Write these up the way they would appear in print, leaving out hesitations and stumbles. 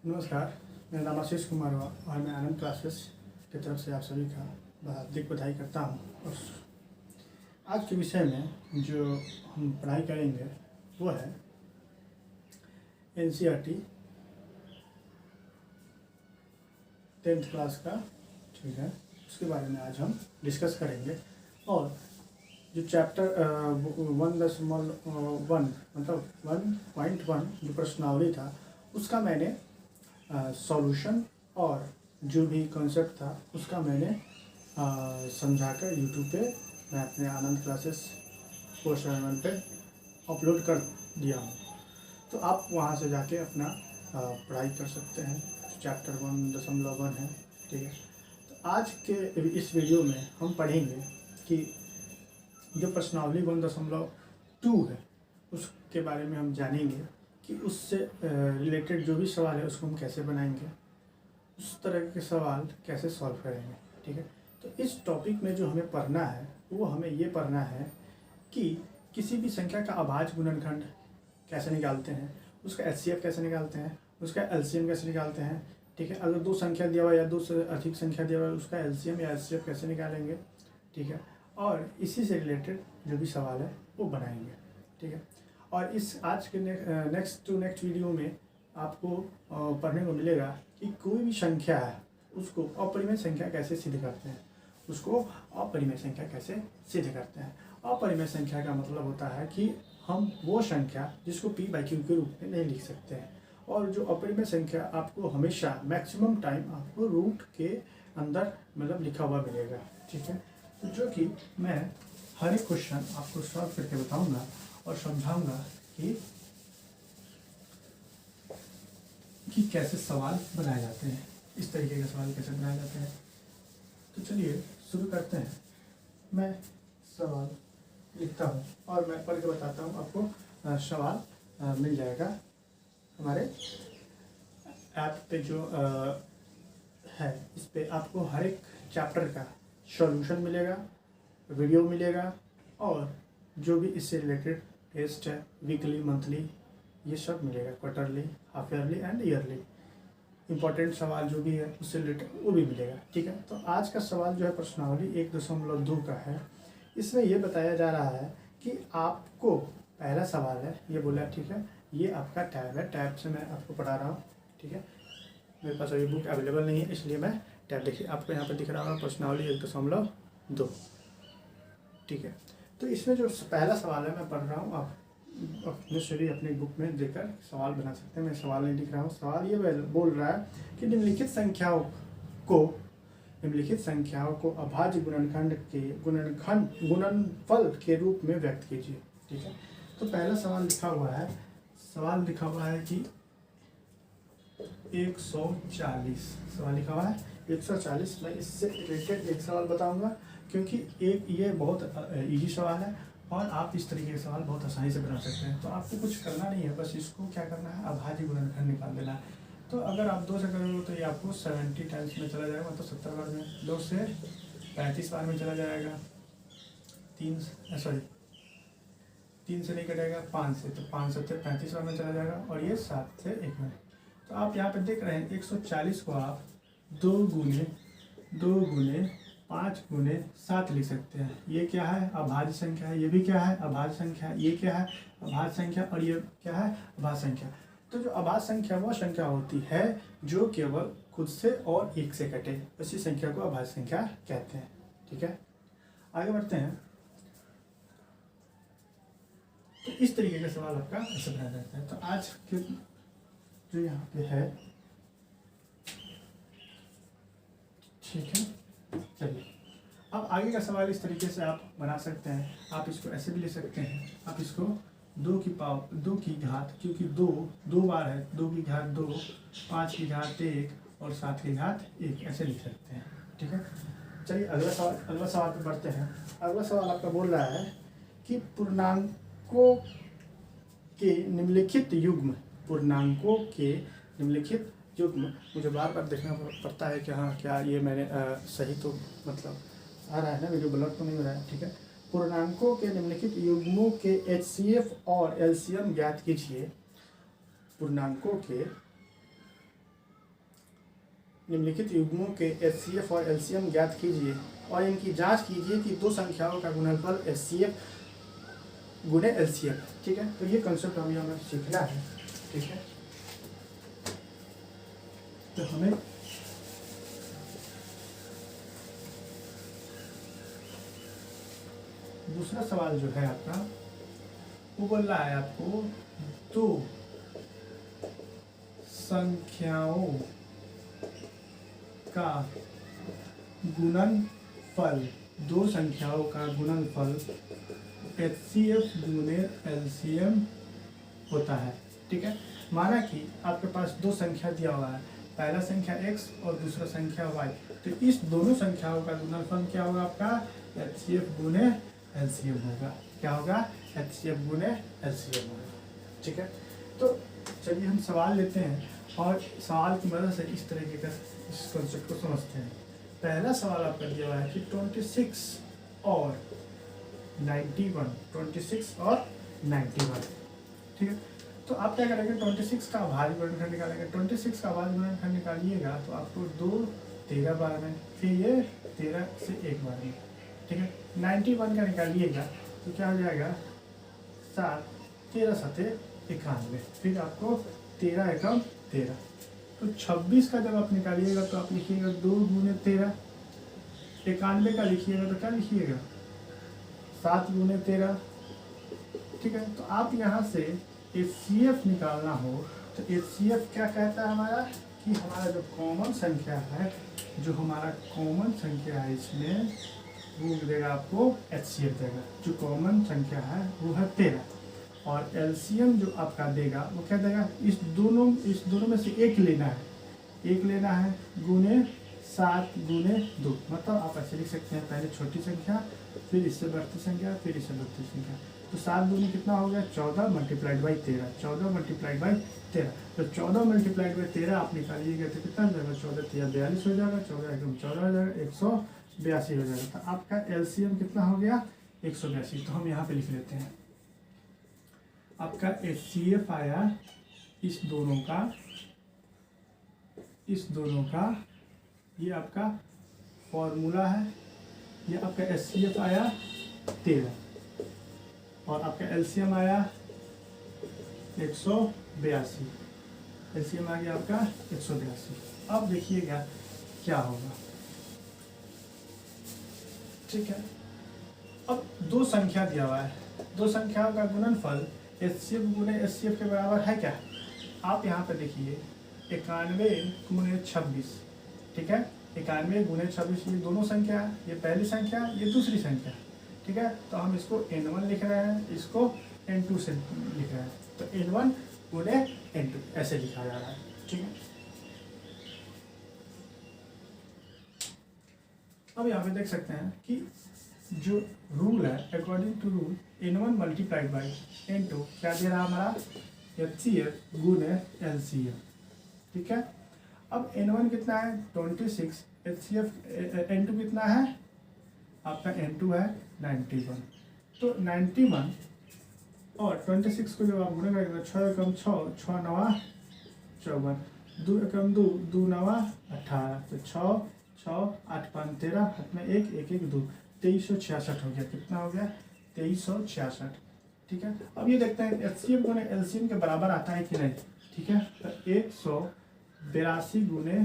नमस्कार, मेरा नाम आशीष कुमार हुआ और मैं आनंद क्लासेस की तरफ से आप सभी का हार्दिक बधाई करता हूँ। और आज के विषय में जो हम पढ़ाई करेंगे वो है NCERT 10th क्लास का, ठीक है। उसके बारे में आज हम डिस्कस करेंगे। और जो चैप्टर 1.1 मतलब 1.1 जो प्रश्नावली था उसका मैंने सॉल्यूशन और जो भी कॉन्सेप्ट था उसका मैंने समझाकर यूट्यूब पे मैं अपने आनंद क्लासेस कोर्स चैनल पे अपलोड कर दिया हूँ। तो आप वहाँ से जाके अपना पढ़ाई कर सकते हैं। चैप्टर 1.1 है, ठीक है। तो आज के इस वीडियो में हम पढ़ेंगे कि जो प्रश्नावली 1.2 है उसके बारे में हम जानेंगे कि उससे रिलेटेड जो भी सवाल है उसको हम कैसे बनाएंगे, उस तरह के सवाल कैसे सॉल्व करेंगे, ठीक है। तो इस टॉपिक में जो हमें पढ़ना है वो हमें ये पढ़ना है कि किसी भी संख्या का अभाज्य गुणनखंड कैसे निकालते हैं, उसका HCF कैसे निकालते हैं, उसका LCM कैसे निकालते हैं, ठीक है। अगर दो संख्या दिया हुआ या दो से अधिक संख्या दिया हुआ है उसका LCM या HCF कैसे निकालेंगे, ठीक है। और इसी से रिलेटेड जो भी सवाल है वो बनाएंगे, ठीक है। और इस आज के नेक्स्ट वीडियो में आपको पढ़ने को मिलेगा कि कोई भी संख्या है उसको अपरिमेय संख्या कैसे सिद्ध करते हैं, उसको अपरिमेय संख्या कैसे सिद्ध करते हैं। अपरिमेय संख्या का मतलब होता है कि हम वो संख्या जिसको P/Q के रूप में नहीं लिख सकते हैं। और जो अपरिमेय संख्या आपको हमेशा मैक्सिमम टाइम आपको रूट के अंदर मतलब लिखा हुआ मिलेगा, ठीक है। तो जो कि मैं हर एक क्वेश्चन आपको सॉल्व करके बताऊंगा और समझाऊंगा कि कैसे सवाल बनाए जाते हैं, इस तरीके के सवाल कैसे बनाए जाते हैं। तो चलिए शुरू करते हैं। मैं सवाल लिखता हूँ और मैं पढ़ के बताता हूँ आपको। सवाल मिल जाएगा हमारे ऐप पे जो है, इस पे आपको हर एक चैप्टर का सॉल्यूशन मिलेगा, वीडियो मिलेगा और जो भी इससे रिलेटेड टेस्ट है वीकली, मंथली, ये सब मिलेगा, quarterly, half yearly and yearly. Important सवाल जो भी है उससे रिलेटेड वो भी मिलेगा, ठीक है। तो आज का सवाल जो है प्रश्नावली 1.2 का है। इसमें ये बताया जा रहा है कि आपको पहला सवाल है, ये बोला, ठीक है, ये आपका टैब है, टैब से मैं आपको पढ़ा रहा हूँ, ठीक है। मेरे पास अभी बुक अवेलेबल नहीं है इसलिए मैं टैब, देखिए आपको यहाँ पर दिख रहा होगा प्रश्नावली 1.2, ठीक है। तो इसमें जो पहला सवाल है मैं पढ़ रहा हूँ, आप अपने शरीर अपनी बुक में देखकर सवाल बना सकते हैं। मैं सवाल नहीं लिख रहा हूँ। सवाल ये बोल रहा है कि निम्नलिखित संख्याओं को अभाज्य गुणनखंड के गुणनफल के रूप में व्यक्त कीजिए, ठीक है। तो पहला सवाल लिखा हुआ है कि 140 सवाल लिखा हुआ है 140। मैं इससे रिलेटेड एक सवाल बताऊंगा क्योंकि ये बहुत इजी सवाल है और आप इस तरीके के सवाल बहुत आसानी से बना सकते हैं। तो आपको कुछ करना नहीं है, बस इसको क्या करना है, अभाज्य गुणनखंड निकाल देना है। तो अगर आप 2 से करोगे तो ये आपको 70 टाइम्स में चला जाएगा, मतलब 70 बार में। 2 से 35 बार में चला जाएगा, 3 से नहीं कटेगा, 5 से, तो 5 से 35 बार में चला जाएगा और ये 7 से 1 में। तो आप यहाँ पे देख रहे हैं 140 को आप 2 गुने 5 गुने 7 लिख सकते हैं। ये क्या है, अभाज्य संख्या है। ये भी क्या है, अभाज्य संख्या है। ये क्या है, अभाज्य संख्या। और ये क्या है, अभाज्य संख्या। तो जो अभाज्य संख्या वो संख्या होती है जो केवल खुद से और 1 से कटे, उसी संख्या को अभाज्य संख्या कहते हैं, ठीक है। आगे बढ़ते हैं। तो इस तरीके का सवाल आपका ऐसे बनाया जाता है। तो आज के जो यहाँ पे है, ठीक है। चलिए अब आगे का सवाल इस तरीके से आप बना सकते हैं। आप इसको ऐसे भी ले सकते हैं, आप इसको 2 की घात, क्योंकि 2 बार है, 2 की घात 2, 5 की घात 1 और 7 की घात 1, ऐसे लिख सकते हैं, ठीक है। चलिए अगला सवाल पे बढ़ते हैं। अगला सवाल आपका बोल रहा है कि पूर्णांकों के निम्नलिखित युग्म, मुझे बार बार देखना पड़ता है कि हाँ क्या ये मैंने सही तो मतलब आ रहा है ना, वीडियो ब्लर तो नहीं हो रहा है, ठीक है। पूर्णांकों के निम्नलिखित युग्मों के HCF और LCM ज्ञात कीजिए। पूर्णांकों के निम्नलिखित युग्मों के HCF और LCM ज्ञात कीजिए और इनकी जांच कीजिए कि दो संख्याओं का गुणनफल HCF गुणे LCM। ठीक है, तो ये कंसेप्ट हमें सीखना है। ठीक है, तो हमें दूसरा सवाल जो है आपका, वो बोल रहा है आपको दो संख्याओं का गुणनफल, दो संख्याओं का गुणनफल HCF गुणे LCM होता है। ठीक है, माना कि आपके पास दो संख्या दिया हुआ है, पहला संख्या x और दूसरा संख्या y, तो इस दोनों संख्याओं का गुणनफल क्या होगा आपका, HCF गुणे LCM होगा। क्या होगा, HCF गुणे LCM होगा। ठीक है, तो चलिए हम सवाल लेते हैं और सवाल की मदद से इस तरीके का इस कॉन्सेप्ट को समझते हैं। पहला सवाल आपका दिया हुआ है कि 26 और 91, 26 और 91। ठीक है, तो आप क्या करेंगे, 26 का अभाज्य गुणनखंड निकालेंगे। 26 का अभाज्य गुणनखंड निकालिएगा तो आपको 2 13 बार में, फिर ये 13 से 1 बार में। ठीक है, 91 का निकालिएगा तो क्या हो जाएगा, 7 13 7 91, फिर आपको 13 एकम 13। तो 26 का जब आप निकालिएगा तो आप लिखिएगा 2 गुणे 13। 91 का लिखिएगा तो क्या लिखिएगा, 7 गुणे 13। ठीक है, तो आप यहाँ से HCF निकालना हो तो HCF क्या कहता है हमारा, कि हमारा जो कॉमन संख्या है, जो हमारा कॉमन संख्या है इसमें वो देगा आपको HCF देगा। जो कॉमन संख्या है वो है 13 और LCM जो आपका देगा वो क्या देगा, इस दोनों में से एक लेना है, एक लेना है गुणे 7 गुणे 2। मतलब आप ऐसे लिख सकते हैं, पहले छोटी संख्या, फिर इससे बढ़ती संख्या, फिर इससे बढ़ती संख्या। तो 7 दूनी कितना हो गया, 14 मल्टीप्लाइड बाई 13, 14 मल्टीप्लाइड बाई 13। तो 14 मल्टीप्लाइड बाई 13 आप निकालिएगा तो कितना हो जाएगा, 14 3 42 हो जाएगा, 14 एकम 14 हो जाएगा, 182 हो जाएगा। तो आपका LCM कितना हो गया, 182। तो हम यहाँ पे लिख लेते हैं, आपका HCF आया इस दोनों का, ये आपका फॉर्मूला है, ये आपका HCF आया 13 और आपका LCM आया 182। LCM आ गया आपका 182। अब देखिएगा क्या होगा। ठीक है, अब दो संख्या दिया हुआ है, दो संख्याओं का गुणनफल HCF गुणे HCF के बराबर है क्या। आप यहाँ पे देखिए 91 गुणे 26। ठीक है, 91 गुणे 26, ये दोनों संख्या, ये पहली संख्या, ये दूसरी संख्या। ठीक है, तो हम इसको N1 लिख रहे हैं, इसको N2 से लिख रहे हैं, तो N1 गुणे N2 ऐसे लिखा जा रहा है। ठीक है, अब यहाँ पे देख सकते हैं कि जो रूल है, according to rule N1 multiplied by N2 क्या दे रहा है हमारा, HCF गुणे LCM। ठीक है, अब N1 कितना है 26, HCF N2 कितना है आपका, N2 है 91। तो 91 और 26 को जब आप गुणे करेंगे, 6 एकम 6, 6 नवा 54, 2 एकम 2, 2 नवा 18, तो 6 6 8 5 13, हाथ में 1 1 1 2, 2366 हो गया। कितना हो गया, 2366। ठीक है, अब ये देखते हैं HCF गुणे LCM के बराबर आता है कि नहीं। ठीक है, तो 182 गुणे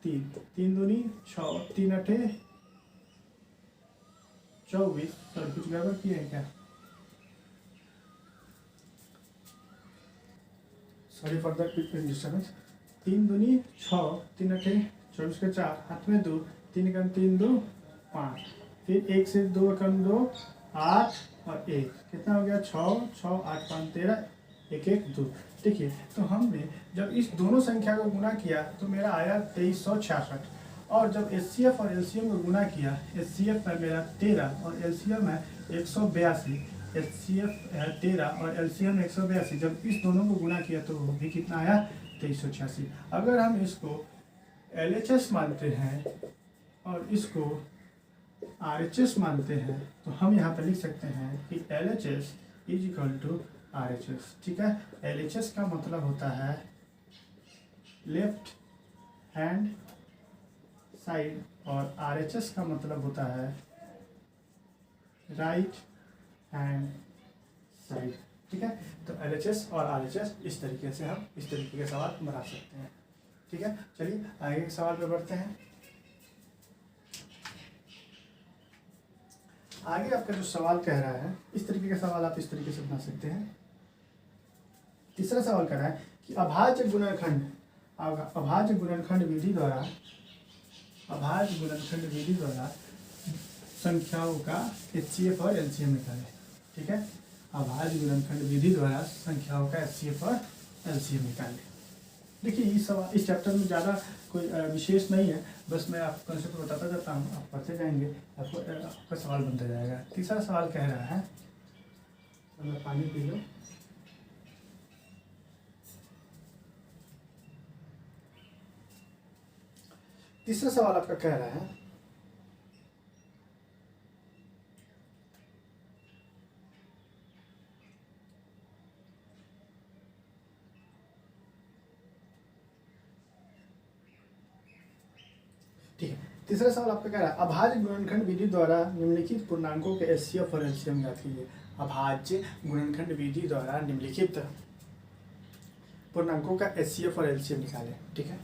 3, 3 दूनी 6, 3 अठे 24। सर कुछ गड़बड़ किए हैं क्या, सॉरी फॉर दैट डिस्टर्बेंस। 3 दूनी 6, 3 अठे 24 के 4, हाथ में 2, 3 एकम 3 2 5, फिर 1 से 2 एकम 2 8 और 1, कितना हो गया 6 6 8 5 13 1 1 2। देखिए, तो हमने जब इस दोनों संख्या को गुना किया तो मेरा आया 2366, और जब HCF और LCM को गुना किया, HCF है मेरा 13 और LCM है 182, HCF है 13 और LCM 182, जब इस दोनों को गुना किया तो वो भी कितना आया 2386। अगर हम इसको LHS मानते हैं और इसको RHS मानते हैं तो हम यहाँ पर लिख सकते हैं कि LHS is equal to RHS। ठीक है, LHS का मतलब होता है लेफ्ट हैंड साइड और RHS का मतलब होता है राइट हैंड साइड। ठीक है, तो LHS और RHS इस तरीके से हम इस तरीके के सवाल बना सकते हैं। ठीक है, चलिए आगे के सवाल पे बढ़ते हैं। आगे आपका जो सवाल कह रहा है, इस तरीके का सवाल आप इस तरीके से बना सकते हैं। तीसरा सवाल कह रहा है कि अभाज्य गुणनखंड विधि द्वारा संख्याओं का HCF और LCM निकालें। ठीक है, अभाज्य गुणनखंड विधि द्वारा संख्याओं का HCF और LCM निकालें। देखिए इस चैप्टर में ज़्यादा कोई विशेष नहीं है, बस मैं आपको कंसेप्ट बताता जाता हूँ, आप पढ़ते जाएंगे, आपका सवाल बनता जाएगा। तीसरा सवाल कह रहा है, मैं पानी पी लो। तीसरा सवाल आपका कह रहा है ठीक है, तीसरा सवाल आपका कह रहा है अभाज्य गुणनखंड विधि द्वारा निम्नलिखित पूर्णांकों के HCF और LCM ज्ञात कीजिए। अभाज्य गुणनखंड विधि द्वारा निम्नलिखित पूर्णांकों का HCF और LCM निकालें। ठीक है,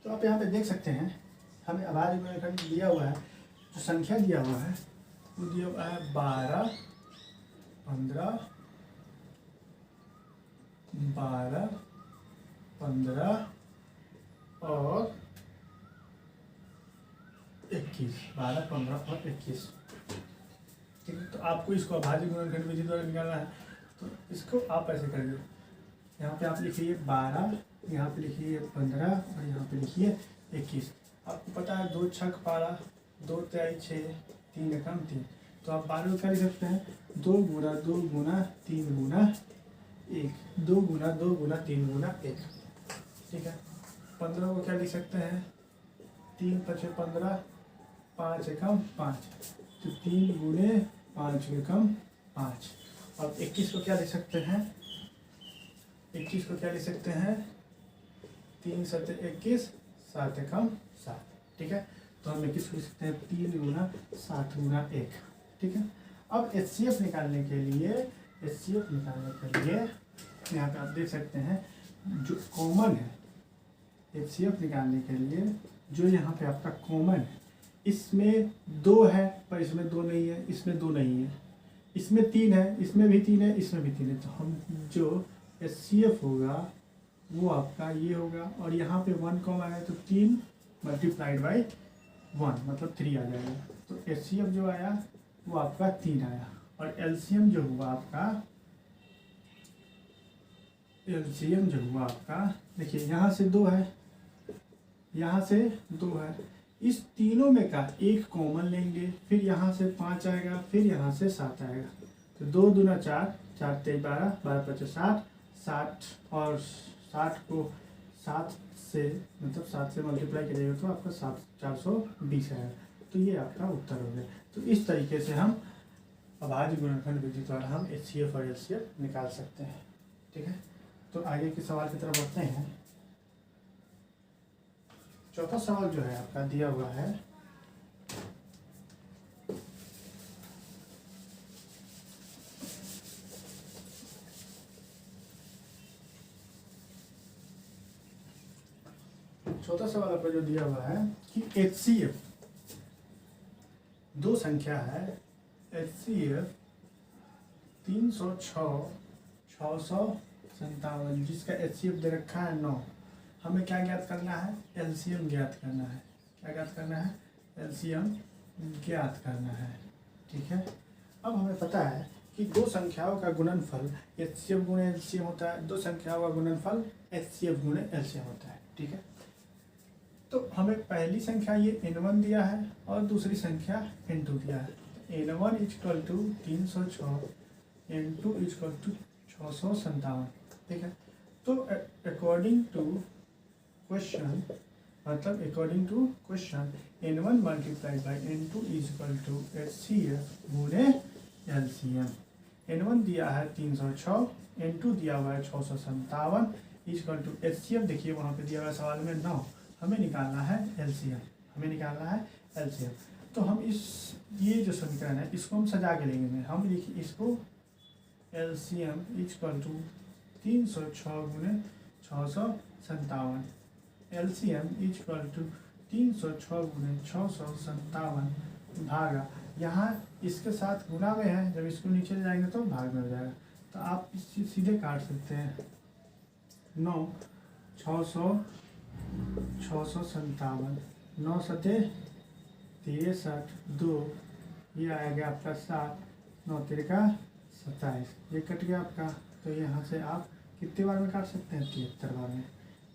तो आप यहाँ पे देख सकते हैं, हमें अभाज्य गुणनखंड दिया हुआ है, जो संख्या दिया हुआ है वो दिया हुआ है 12, 15, 15 और 21, 12, 15 और 21। ठीक है, तो आपको इसको अभाज्य गुणनखंड विधि द्वारा निकालना है, तो इसको आप ऐसे करिए, यहाँ पे आप लिखिए 12, यहाँ पे लिखिए 15 और यहाँ पे लिखिए 21। आपको पता है 2 छक 12, 2 तिहाई 6, 3 एकम 3, तो आप 12 को क्या लिख सकते हैं 2 गुना 2 गुना 3 गुना 1, 2 गुना 2 गुना 3 गुना 1। ठीक है, 15 को क्या लिख सकते हैं 3 पचे 15, 5 एकम 5, तो 3 गुने 5 एकम 5। अब 21 को क्या लिख सकते हैं 3 सत्ते 21, 7 एकम 7। ठीक है, तो हम 21 को लिख सकते हैं 3 गुना 7 गुना 1। ठीक है, अब HCF निकालने के लिए यहाँ पे आप देख सकते हैं जो कॉमन है, HCF निकालने के लिए जो यहाँ पे आपका कॉमन है, इसमें 2 है पर इसमें 2 नहीं है, इसमें 2 नहीं है, इसमें 3 है, इसमें भी 3 है, इसमें भी 3 है, तो हम जो HCF होगा वो आपका ये होगा, और यहाँ पे 1 कॉमन है तो 3 मल्टीप्लाइड बाई 1 मतलब 3 आ जाएगा, तो HCF जो आया वो आपका 3 आया, और LCM जो हुआ आपका देखिए यहाँ से 2 है, यहाँ से 2 है, इस तीनों में का एक कॉमन लेंगे, फिर यहाँ से 5 आएगा, फिर यहाँ से 7 आएगा, तो 2 दूना 4, 4 तेईस 12, 12 पचे 60, 60 और 60 को 7 से मतलब 7 से मल्टीप्लाई करिएगा तो आपका 420 आएगा। तो ये आपका उत्तर हो गया। तो इस तरीके से हम अभाज्य गुणनखंड विधि द्वारा हम HCF और LCM निकाल सकते हैं। ठीक है, तो आगे के सवाल की तरफ बढ़ते हैं। चौथा सवाल जो है आपका दिया हुआ है आपका जो दिया हुआ है कि HCF 2 संख्या है, HCF 306, 657, जिसका HCF दे रखा है 9। हमें क्या ज्ञात करना है LCM ज्ञात करना है। क्या ज्ञात करना है LCM ज्ञात करना है। ठीक है, अब हमें पता है कि 2 संख्याओं का गुणनफल HCF गुणे LCM होता है, 2 संख्याओं का गुणनफल HCF गुणे LCM होता है। ठीक है, तो हमें पहली संख्या ये N1 दिया है और दूसरी संख्या N2 दिया है। N1 = 306, N2 = 657। ठीक है, तो according to question N1 multiplied by N2 = HCF गुणे LCM। N1 दिया है 306, N2 दिया हुआ है 657 = HCF। देखिए वहाँ पे दिया हुआ है सवाल में 9, हमें निकालना है एलसीएम, हमें निकालना है एलसीएम। तो हम ये जो समीकरण है इसको हम सजा के लेंगे। हम लिखिए इसको एलसीएम इक्वल टू 306 गुने 657, एलसीएम इक्वल टू 306 गुने 657 भागा, यहाँ इसके साथ गुना में है, जब इसको नीचे ले जाएंगे तो भाग में हो जाएगा। तो आप सीधे काट सकते हैं 9 657, 9 सते 63, 2 ये आएगा आपका 7, 9 तिरका 27, ये कट गया आपका। तो यहाँ से आप कितने बार में काट सकते हैं? 73 बार में।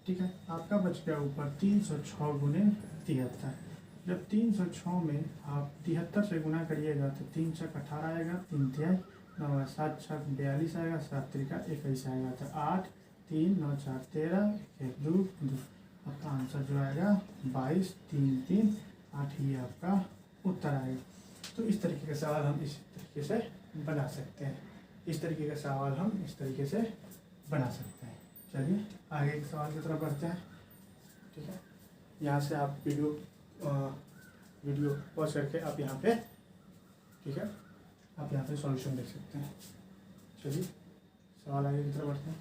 ठीक है, आपका बच गया ऊपर 306 गुने 73। जब 306 में आप 73 से गुना करिएगा तो 3 छक 18 आएगा, 3 तिहाई 9, 7 छक 42 आएगा, 7 तिरका 21 आएगा। तो 8 3 9 4 13, 1 2 2, आपका आंसर जो आएगा 22 3 3 8 ही आपका उत्तर आएगा। तो इस तरीके का सवाल हम इस तरीके से बना सकते हैं, इस तरीके का सवाल हम इस तरीके से बना सकते हैं। चलिए आगे के सवाल की तरफ बढ़ते हैं। ठीक है, यहाँ से आप वीडियो पॉज करके आप यहाँ पे, ठीक है, आप यहाँ पे सॉल्यूशन देख सकते हैं। चलिए सवाल आगे की तरफ बढ़ते हैं।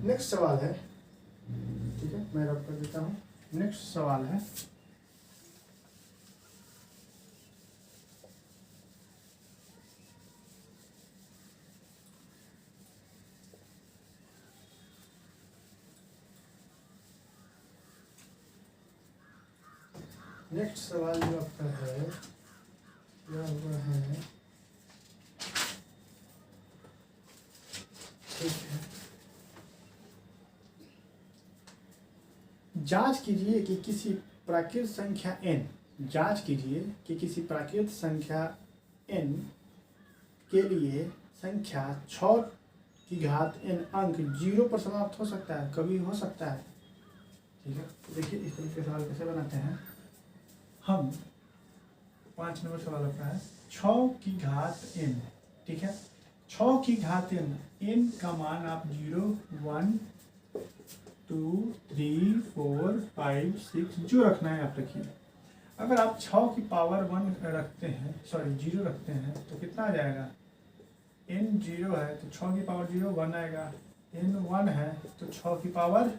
नेक्स्ट सवाल है, ठीक है, मैं रब कर देता हूँ। नेक्स्ट सवाल है नेक्स्ट सवाल जो आपका है क्या हुआ है, ठीक है, जांच कीजिए कि किसी प्राकृत संख्या n, जांच कीजिए कि किसी प्राकृत संख्या n के लिए संख्या 6 की घात n अंक 0 पर समाप्त हो सकता है, कभी हो सकता है। ठीक है, देखिए इस तरीके के सवाल कैसे बनाते हैं हम। 5 नंबर सवाल आपका है 6 की घात n, ठीक है, 6 की घात n का मान आप 0 1 2 3 4 5 6 जो रखना है आप रखिए। अगर आप 6 की पावर 1 रखते हैं, सॉरी 0 रखते हैं तो कितना आ जाएगा? n 0 है तो 6 की पावर 0 1 आएगा, n 1 है तो 6 की पावर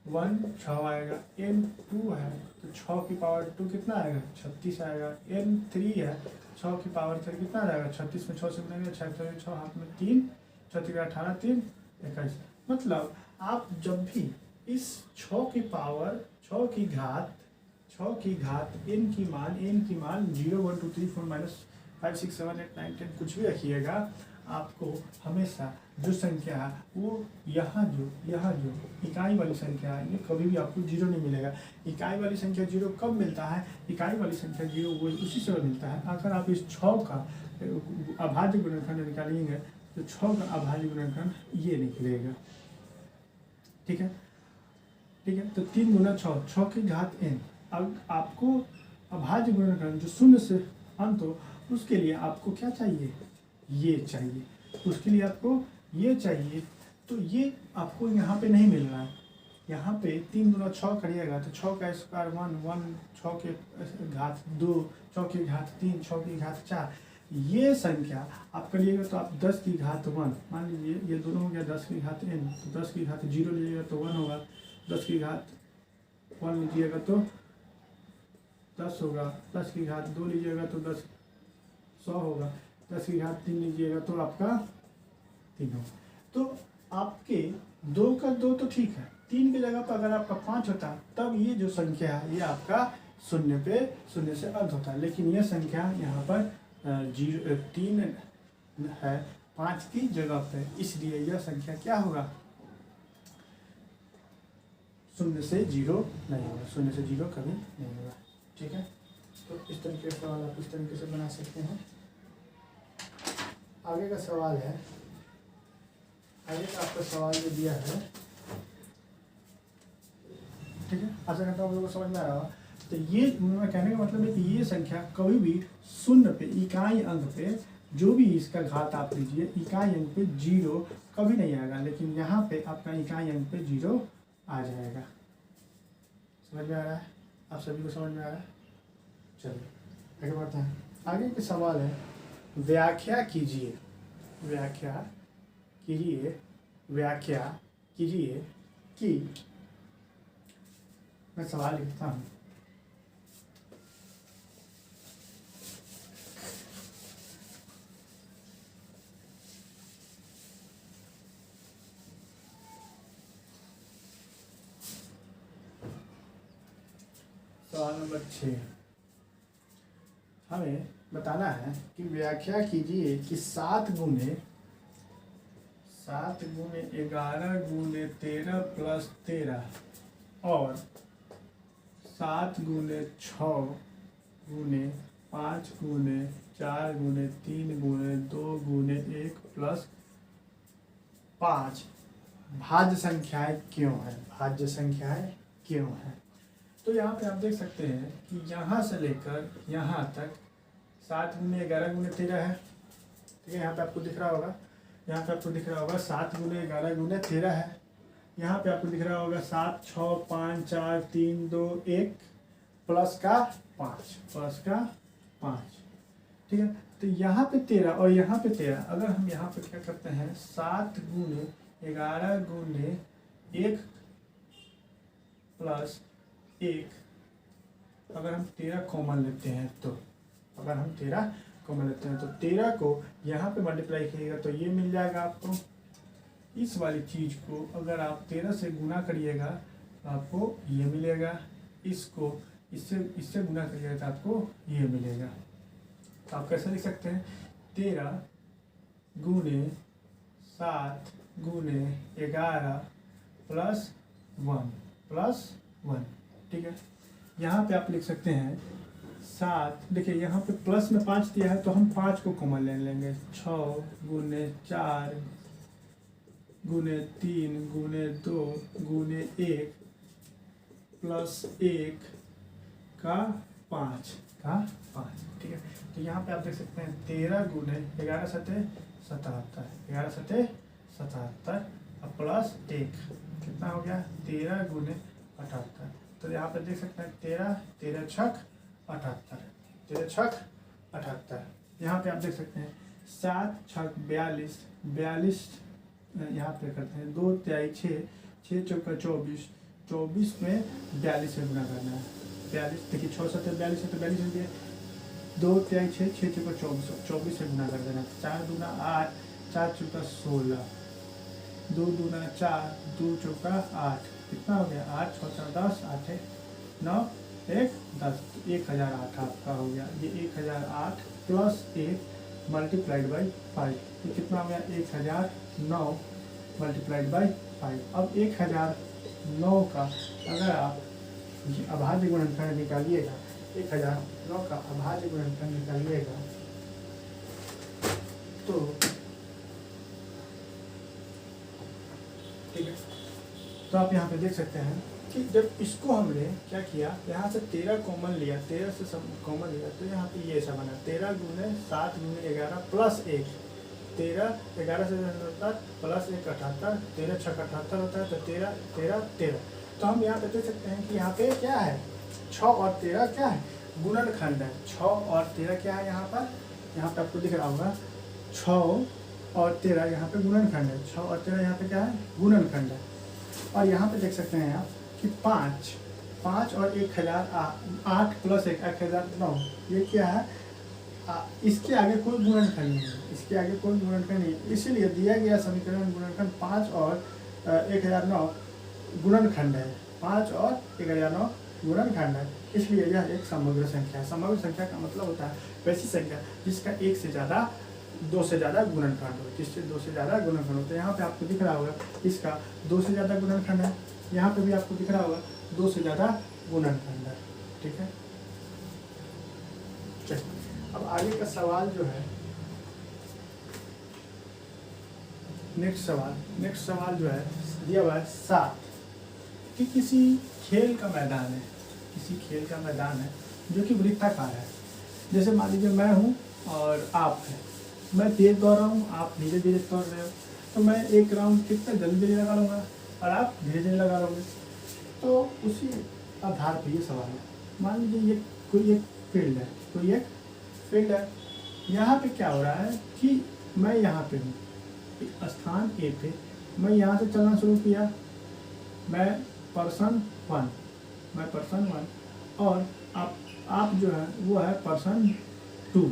1 6 आएगा, n 2 है तो 6 की पावर 2 कितना आएगा? 36 आएगा, n 3 है 6 की पावर 3 कितना आएगा? 36 में 6 से गुनेंगे 6 हाथ में 3 6 18 3 21। मतलब आप जब भी इस 6 की पावर 6 की घात n की मान 0 1 2 3 4 -5 6 7 8 9 10 कुछ भी रखिएगा, आपको हमेशा जो संख्या है वो यहाँ जो इकाई वाली संख्या है, ये कभी भी आपको 0 नहीं मिलेगा। इकाई वाली संख्या 0 कब मिलता है? इकाई वाली संख्या 0 वो उसी समय मिलता है अगर आप इस 6 का अभाज्य गुणनखंड निकालेंगे तो 6 का अभाज्य गुणनखंड ये निकलेगा। ठीक है, ठीक है, तो 3 गुना 6 की घात n। अब आपको अभाज्य गुणनखंड जो 0 से अंत हो उसके लिए आपको क्या चाहिए? ये चाहिए, उसके लिए आपको ये चाहिए। तो ये आपको यहाँ पे नहीं मिल रहा है। यहाँ पे 3 गुना 6 करिएगा तो 6 का स्क्वायर 1 6 के घात 2 6 की घात 3 6 की घात 4, ये संख्या आप करिएगा तो आप 10 की घात 1, मान लीजिए ये दोनों हो गया 10 की घात n, तो 10 की घात 0 लीजिएगा तो 1 होगा, 10 की घात 1 लीजिएगा तो 10 होगा, 10 की घात 2 लीजिएगा तो 10 100 होगा, 10 की घात 3 लीजिएगा तो आपका 3 होगा। तो आपके 2 का 2 तो ठीक है, 3 की जगह पर अगर आपका 5 होता तब ये जो संख्या है ये आपका 0 से अंत होता है। लेकिन ये संख्या यहाँ पर 3 है 5 की जगह पे, इसलिए यह संख्या क्या होगा? 0 से 0 नहीं होगा, 0 से 0 कभी नहीं होगा। ठीक है, तो इस तरीके का सवाल आप इस तरीके से बना सकते हैं। आगे का सवाल है, आगे का आपका सवाल जो दिया है, ठीक है, आशा करता हूँ आप लोगों को समझ में आ रहा होगा। तो ये मैं कहने का मतलब है कि ये संख्या कभी भी 0 पे, इकाई अंक पे जो भी इसका घात आप लीजिए इकाई अंक पे 0 कभी नहीं आएगा, लेकिन यहाँ पे आपका इकाई अंक पे 0 आ जाएगा। समझ में आ रहा है? आप सभी को समझ में आ रहा है? चलिए आगे बढ़ते हैं। आगे के सवाल है, व्याख्या कीजिए, व्याख्या कीजिए, व्याख्या कीजिए कि, मैं सवाल लिखता हूँ, सवाल नंबर 6, हमें बताना है कि व्याख्या कीजिए कि 7 गुने 11 गुने 13 प्लस 13 और 7 गुने 6 गुने 5 गुने 4 गुने 3 गुने 2 गुने 1 प्लस 5 भाज्य संख्याएं क्यों है, भाज्य संख्याएं क्यों है। तो यहाँ पे आप देख सकते हैं कि यहाँ से लेकर यहाँ तक 7 गुने 11 गुने 13 है, ठीक है। यहाँ पे आपको दिख रहा होगा, यहाँ पे आपको दिख रहा होगा 7 गुने 11 गुने 13 है। यहाँ पे आपको दिख रहा होगा 7 6 5 4 3 2 1 प्लस का 5, ठीक है। तो यहाँ पे 13 और यहाँ पे 13, अगर हम यहाँ पे क्या करते हैं 7 गुने 11 गुने 1 प्लस 1, अगर हम 13 कॉमन लेते हैं तो, अगर हम 13 कॉमन लेते हैं तो 13 को यहाँ पे मल्टीप्लाई कीजिएगा तो ये मिल जाएगा आपको। इस वाली चीज़ को अगर आप 13 से गुना करिएगा तो आपको ये मिलेगा, इसको इससे गुना करिएगा तो आपको ये मिलेगा। तो आप कैसे लिख सकते हैं, 13 गुने 7 गुने 11 प्लस 1, ठीक है। यहाँ पे आप लिख सकते हैं 7, देखिए यहाँ पे प्लस में 5 दिया है तो हम 5 को कॉमन ले लेंगे, 6 गुने 4 गुने 3 गुने 2 गुने 1 प्लस 1 का 5, ठीक है। तो यहाँ पे आप देख सकते हैं 13 गुने 11 सते 77 अब प्लस 1 कितना हो गया 13 गुने 78। तो यहाँ पे देख सकते हैं 13 छक 78। यहाँ पे आप देख सकते हैं 7 छक 42 यहाँ पे करते हैं 2 तिहाई 6 चौका 24 में 42 से गुना करना है। 42 देखिए 6 7 42 है तो 42 हो गया, 2 तिहाई 6 चौका 24 से गुना कर देना। 4 दूना 8 4 चौका 16, 2 दूना 4 2 चौका 8, कितना हो गया 8 6 4 10 8 9 1 10, 1008 आपका हो गया। ये 1008 प्लस 1 मल्टीप्लाइड बाई 5, ये कितना हो गया 1009 मल्टीप्लाइड बाई 5। अब 1009 का अगर आप अभाज्य गुणनखंड निकालिएगा, 1009 का अभाज्य गुणनखंड निकालिएगा तो ठीक है। तो आप यहाँ पे देख सकते हैं कि जब इसको हमने क्या किया, यहाँ से 13 कॉमन लिया, 13 से सब कॉमन लिया तो यहाँ पे ये ऐसा बना 13 गुने 7 गुने 11 प्लस 1, 13 11 से 77 प्लस 1 78, 13 छक 78 होता है तो 13। तो हम यहाँ पे देख सकते हैं कि यहाँ पे क्या है 6 और 13 क्या है गुणनखंड है। 6 और 13 क्या है यहाँ पे आपको दिख रहा होगा 6 और 13 यहाँ पे गुणनखंड है, 6 और 13 यहाँ पे क्या है गुणनखंड है। और यहाँ पे देख सकते हैं आप कि 5 और 1008 प्लस 1 1009, ये क्या है इसके आगे कोई गुणनखंड नहीं है, इसके आगे कोई गुणनखंड नहीं है, इसीलिए दिया गया समीकरण गुणनखंड 5 और 1009 गुणनखंड है, 5 और 1009 गुणनखंड है, इसलिए यह एक समग्र संख्या है। समग्र संख्या का मतलब होता है वैसी संख्या जिसका 1 से ज़्यादा 2 से ज़्यादा गुणनखंड हो, जिससे 2 से ज़्यादा गुणनखंड होता है। यहाँ पे आपको दिख रहा होगा इसका 2 से ज़्यादा गुणनखंड है, यहाँ पे भी आपको दिख रहा होगा 2 से ज़्यादा गुणनखंड है, ठीक है। चलिए अब आगे का सवाल जो है नेक्स्ट सवाल जो है दिया हुआ है 7 कि किसी खेल का मैदान है जो कि वृत्ताकार है। जैसे मान लीजिए मैं हूँ और आप हैं, मैं तेज दौड़ रहा हूँ, आप धीरे धीरे दौड़ रहे हो, तो मैं एक राउंड कितना जल्दी जल्दी लगा लूँगा और आप धीरे धीरे लगा लोगे। तो उसी आधार पर ये सवाल है। मान लीजिए ये कोई एक फील्ड है, कोई एक फील्ड है। यहाँ पे क्या हो रहा है कि मैं यहाँ पे हूँ, स्थान ए पे, मैं यहाँ से चलना शुरू किया, मैं पर्सन वन और आप जो है वो है पर्सन टू,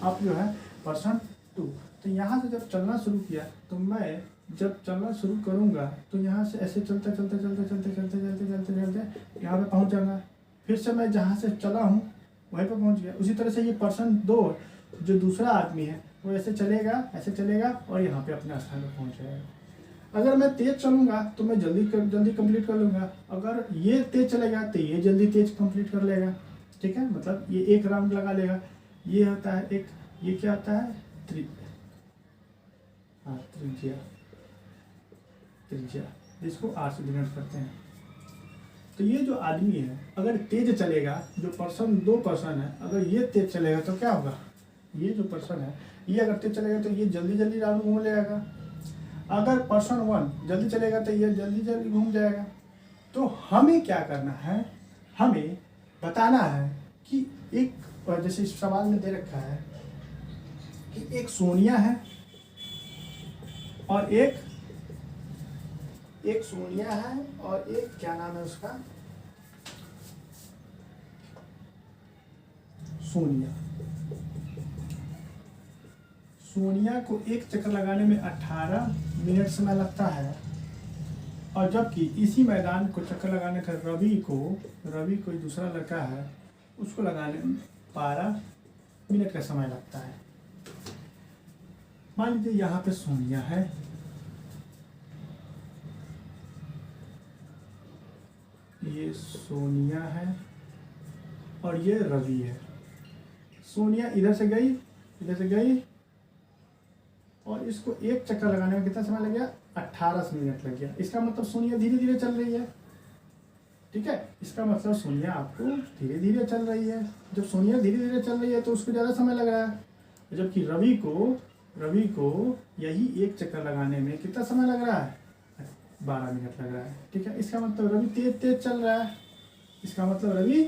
आप जो है पर्सन टू। तो यहाँ से जब चलना शुरू किया तो मैं जब चलना शुरू करूँगा तो यहाँ से ऐसे चलते चलते चलते चलते चलते चलते चलते चलते यहाँ पे पहुँच जाऊँगा। फिर से मैं जहाँ से चला हूँ वहीं पे पहुँच गया। उसी तरह से ये पर्सन दो जो दूसरा आदमी है वो ऐसे चलेगा और यहाँ पे अपने स्थान पर पहुँच जाएगा। अगर मैं तेज चलूँगा तो मैं जल्दी कंप्लीट कर लूँगा, अगर ये तेज चलेगा तो ये जल्दी तेज कंप्लीट कर लेगा। ठीक है, मतलब ये एक राउंड लगा लेगा। ये होता है एक, ये क्या होता है त्रिज्या, जिसको आर से डिनोट करते हैं। तो ये जो आदमी है अगर तेज चलेगा, जो पर्सन दो पर्सन है, अगर ये तेज चलेगा तो क्या होगा, ये जो पर्सन है ये अगर तेज चलेगा तो ये जल्दी जल्दी राउंड घूम लेगा। अगर पर्सन वन जल्दी चलेगा तो ये जल्दी जल्दी घूम जाएगा। तो हमें क्या करना है, हमें बताना है कि एक, जैसे इस सवाल में दे रखा है कि एक सोनिया है और एक सोनिया है और एक क्या नाम है उसका, सोनिया को एक चक्कर लगाने में 18 मिनट समय लगता है, और जबकि इसी मैदान को चक्कर लगाने का रवि कोई दूसरा लड़का है, उसको लगाने में 12 मिनट का समय लगता है। मान लीजिए यहाँ पे सोनिया है, ये सोनिया है और ये रवि है। सोनिया इधर से गई और इसको एक चक्कर लगाने में कितना समय लग गया, 18 मिनट लग गया। इसका मतलब सोनिया धीरे धीरे चल रही है। ठीक है, इसका मतलब सोनिया आपको धीरे धीरे चल रही है। जब सोनिया धीरे धीरे चल रही है तो उसको ज़्यादा समय लग रहा है, जबकि रवि को यही एक चक्कर लगाने में कितना समय लग रहा है, 12 मिनट लग रहा है। ठीक है, इसका मतलब रवि तेज चल रहा है, इसका मतलब रवि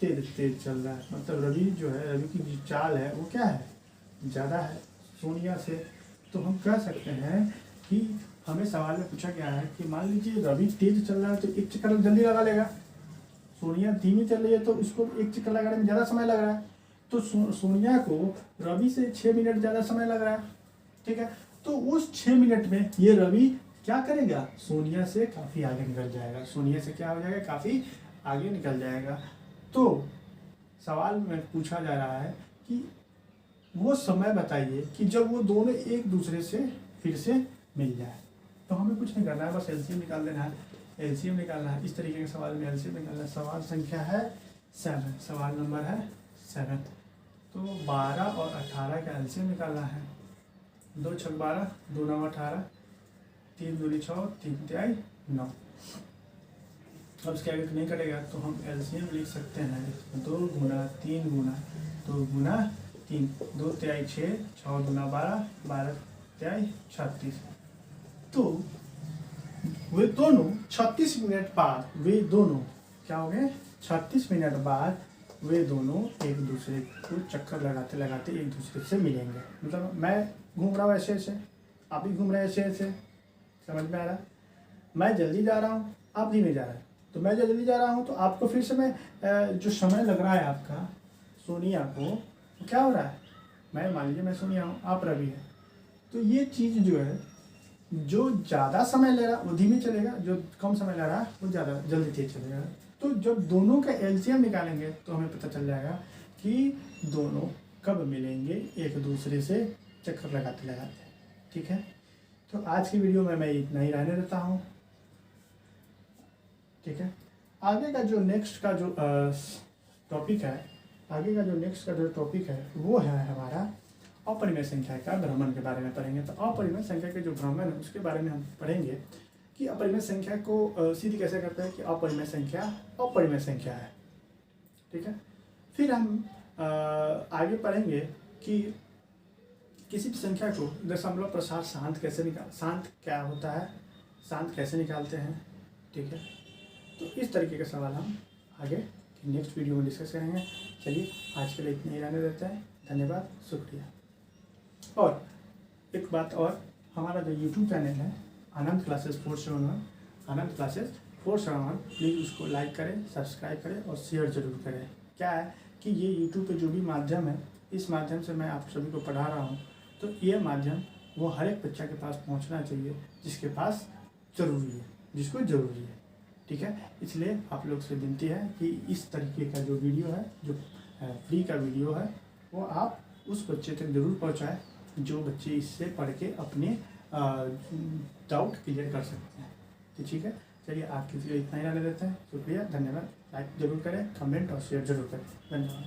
तेज चल रहा है। मतलब रवि जो है, रवि की जो चाल है वो क्या है, ज़्यादा है सोनिया से। तो हम कह सकते हैं कि हमें सवाल में पूछा गया है कि मान लीजिए रवि तेज चल रहा है तो एक चक्कर जल्दी लगा लेगा, सोनिया धीमी चल रही है तो उसको एक चक्कर लगाने में ज़्यादा समय लग रहा है। तो सोनिया को रवि से 6 मिनट ज़्यादा समय लग रहा है। ठीक है, तो उस 6 मिनट में ये रवि क्या करेगा, सोनिया से काफ़ी आगे निकल जाएगा। सोनिया से क्या हो जाएगा, काफ़ी आगे निकल जाएगा। तो सवाल में पूछा जा रहा है कि वो समय बताइए कि जब वो दोनों एक दूसरे से फिर से मिल जाए। तो हमें कुछ नहीं करना है, बस एलसीएम निकाल देना है, एलसीएम निकालना है। इस तरीके के सवाल में एलसीएम निकालना है। सवाल संख्या है 7, सवाल नंबर है 7। तो 12 और 18 का एलसीएम निकालना है। 2 छक 12, 2 9 18, 3 दूनी 6, 3 तिहाई 9। अब इसके आगे नहीं कटेगा तो हम एलसीएम लिख सकते हैं 2 गुना 3 गुना 2 गुना 3, 2 तिहाई 6, 6 गुना 12, 12 तिहाई 36। तो वे दोनों 36 मिनट बाद वे दोनों क्या हो गए, 36 मिनट बाद वे दोनों एक दूसरे को चक्कर लगाते लगाते एक दूसरे से मिलेंगे। मतलब मैं घूम रहा हूँ ऐसे ऐसे, आप भी घूम रहे हैं ऐसे ऐसे, समझ में आ रहा है। मैं जल्दी जा रहा हूँ, आप धीमे जा रहे हैं। तो मैं जल्दी जा रहा हूँ तो आपको फिर से मैं जो समय लग रहा है आपका सोनिया को, तो क्या हो रहा है, मैं मान लीजिए मैं सोनिया हूँ, आप रवि है, तो ये चीज़ जो है, जो ज़्यादा समय ले रहा है वो धीमे चलेगा, जो कम समय ले रहा है वो ज़्यादा जल्दी तेज चलेगा। तो जब दोनों का एलसीएम निकालेंगे तो हमें पता चल जाएगा कि दोनों कब मिलेंगे एक दूसरे से चक्कर लगाते लगाते। ठीक है, तो आज की वीडियो में मैं इतना ही रहने देता हूँ। ठीक है, आगे का जो नेक्स्ट का जो टॉपिक है, वो है हमारा अपरिमेय संख्या का भ्रमण के बारे में पढ़ेंगे। तो अपरिमेय संख्या के जो भ्रमण है उसके बारे में हम पढ़ेंगे कि अपरिमेय संख्या को सिद्ध कैसे करते हैं कि अपरिमेय संख्या है। ठीक है, फिर हम आगे पढ़ेंगे कि किसी भी संख्या को दशमलव प्रसार शांत क्या होता है, शांत कैसे निकालते हैं, ठीक है। तो इस तरीके के सवाल हम आगे नेक्स्ट वीडियो में डिस्कस करेंगे। चलिए आज के लिए इतने ही रहने देते हैं। धन्यवाद, शुक्रिया। और एक बात और, हमारा जो यूट्यूब चैनल है आनंद क्लासेस 471, आनंद क्लासेस 471, प्लीज़ उसको लाइक करें, सब्सक्राइब करें और शेयर ज़रूर करें। क्या है कि ये यूट्यूब पे जो भी माध्यम है, इस माध्यम से मैं आप सभी को पढ़ा रहा हूँ, तो ये माध्यम वो हर एक बच्चा के पास पहुँचना चाहिए जिसके पास ज़रूरी है, जिसको ज़रूरी है, ठीक है। इसलिए आप लोग से विनती है कि इस तरीके का जो वीडियो है, जो फ्री का वीडियो है, वो आप उस बच्चे तक ज़रूर पहुँचाएँ जो बच्चे इससे पढ़ के अपने डाउट क्लियर कर सकते हैं। तो ठीक है, चलिए आज के लिए इतना ही रहने देते हैं। शुक्रिया, धन्यवाद। लाइक जरूर करें, कमेंट और शेयर जरूर करें। धन्यवाद।